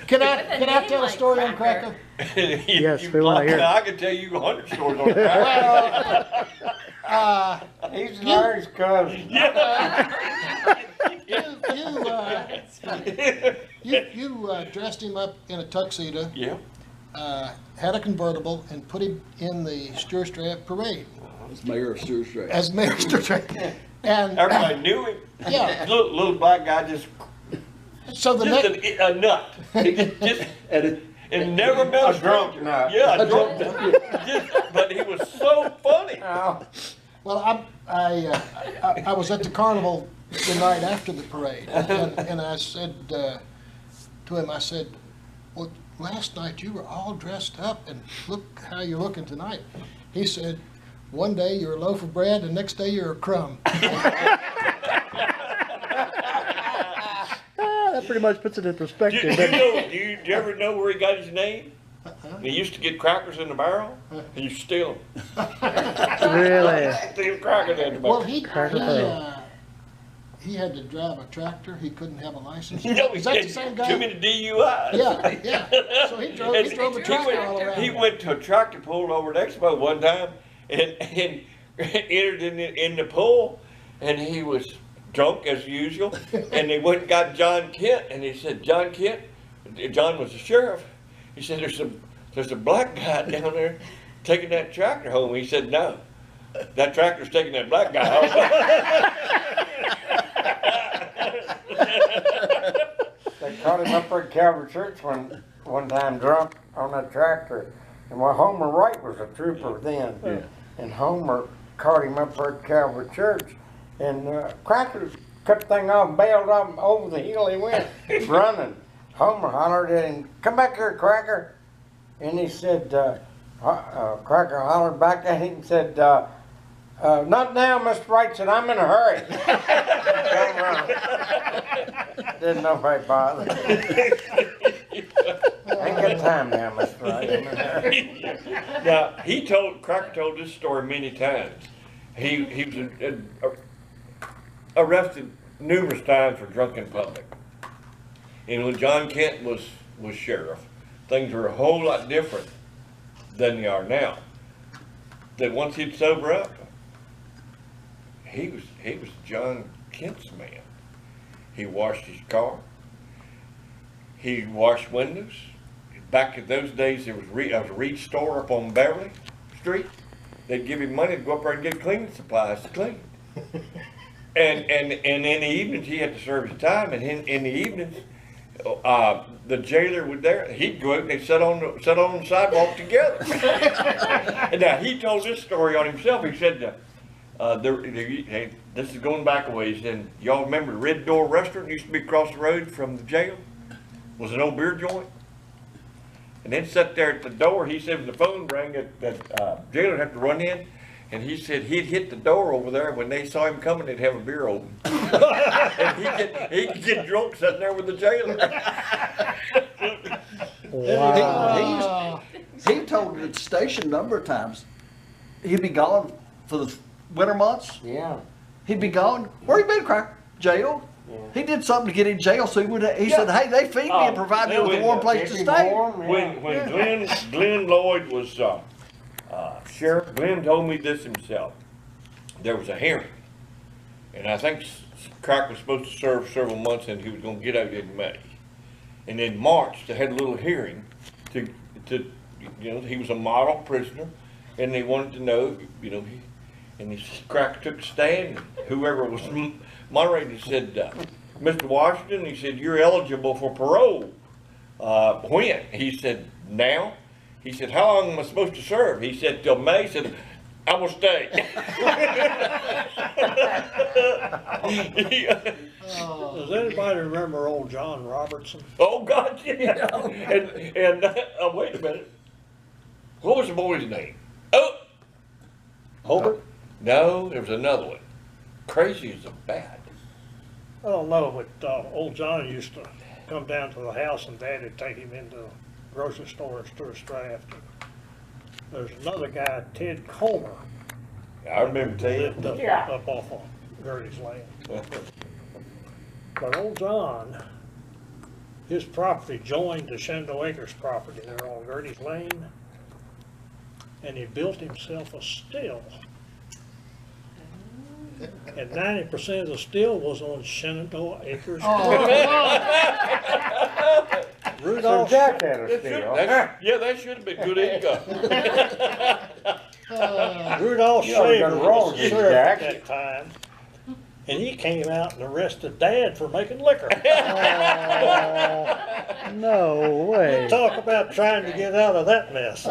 Can I tell a story on Cracker? Yes, we want to hear it. I can tell you 100 stories on Cracker. He's Larry's cousin. You dressed him up in a tuxedo. Yeah. Had a convertible and put him in the Stuarts Draft parade. As mayor of Stuarts. As mayor of Stuarts Draft. And everybody knew him. Yeah. Little black guy just. So the a nut. And never met a drunk nut. Yeah, a drunk nut. But he was so funny. Oh. Well, I was at the carnival the night after the parade, and I said to him, I said, well, last night you were all dressed up, and look how you're looking tonight. He said, one day you're a loaf of bread, and next day you're a crumb. That pretty much puts it in perspective. Do you ever know where he got his name? He used to get crackers in the barrel, and you steal them. Really? Steal crackers in the barrel. Well, he had to drive a tractor. He couldn't have a license. No, Is that the same guy? Too many DUIs. Yeah. So he drove a tractor all around. He went to a tractor pull over at Expo one time and entered in the pool, and he was drunk as usual. And they went and got John Kent, and he said, John Kent, John was the sheriff. He said, there's a black guy down there taking that tractor home. He said, no, that tractor's taking that black guy home. They caught him up there at Calvary Church one time drunk on that tractor. And Homer Wright was a trooper then. Yeah. And Homer caught him up there at Calvary Church. And Cracker cut the thing off and bailed off over the hill he went, running. Homer hollered at him, come back here, Cracker. And he said, Cracker hollered back at him and said, not now, Mr. Wright said, I'm in a hurry. Didn't know if I bothered. Ain't got time now, Mr. Wright. I'm in a hurry. Now, Cracker told this story many times. He was arrested numerous times for drunken public. And when John Kent was sheriff, things were a whole lot different than they are now. That once he'd sober up, he was John Kent's man. He washed his car. He washed windows. Back in those days, there was a Reed store up on Beverly Street. They'd give him money to go up there and get cleaning supplies to clean. And in the evenings, he had to serve his time. And in the evenings, the jailer was there. He'd go out and they'd sit on the sidewalk together. And now he told this story on himself. He said, this is going back a ways. And y'all remember the Red Door Restaurant used to be across the road from the jail? Was an old beer joint. And then sat there at the door. He said when the phone rang, that jailer had to run in. And he said he'd hit the door over there. When they saw him coming, they'd have a beer open. And he could get drunk sitting there with the jailer. Wow. He told the station a number of times he'd be gone for the winter months. Yeah. He'd be gone. Where you been, Cracker? Jail. Yeah. He did something to get in jail, so he said, hey, they feed me and provide me with a warm place to stay. When Glenn Lloyd was sheriff, Glenn told me this himself. There was a hearing, and I think Crack was supposed to serve several months, and he was going to get out in May. And in March, they had a little hearing to he was a model prisoner, and they wanted to know, and Crack took a stand, and whoever was moderator said, Mr. Washington, he said, you're eligible for parole. When? He said, now. He said, how long am I supposed to serve? He said, till May. He said, I will stay. Does anybody remember old John Robertson? Oh, God, yeah. And wait a minute. What was the boy's name? Oh! Hobart? No, there was another one. Crazy as a bat. I don't know, but old John used to come down to the house and Dad would take him into the grocery store and Stuarts Draft. There's another guy, Ted Comer. I remember Ted. Lived up off of Gertie's land. But old John, his property joined the Shenandoah Acres property there on Gertie's Lane. And he built himself a still. And 90% of the still was on Shenandoah Acres. So Rudolph, Jack had a steal. Yeah, that should have been good income. Rudolph You know, Shaver done wrong, was the did you, sheriff at Jack? that time. And he came out and arrested Dad for making liquor. No way. Talk about trying to get out of that mess.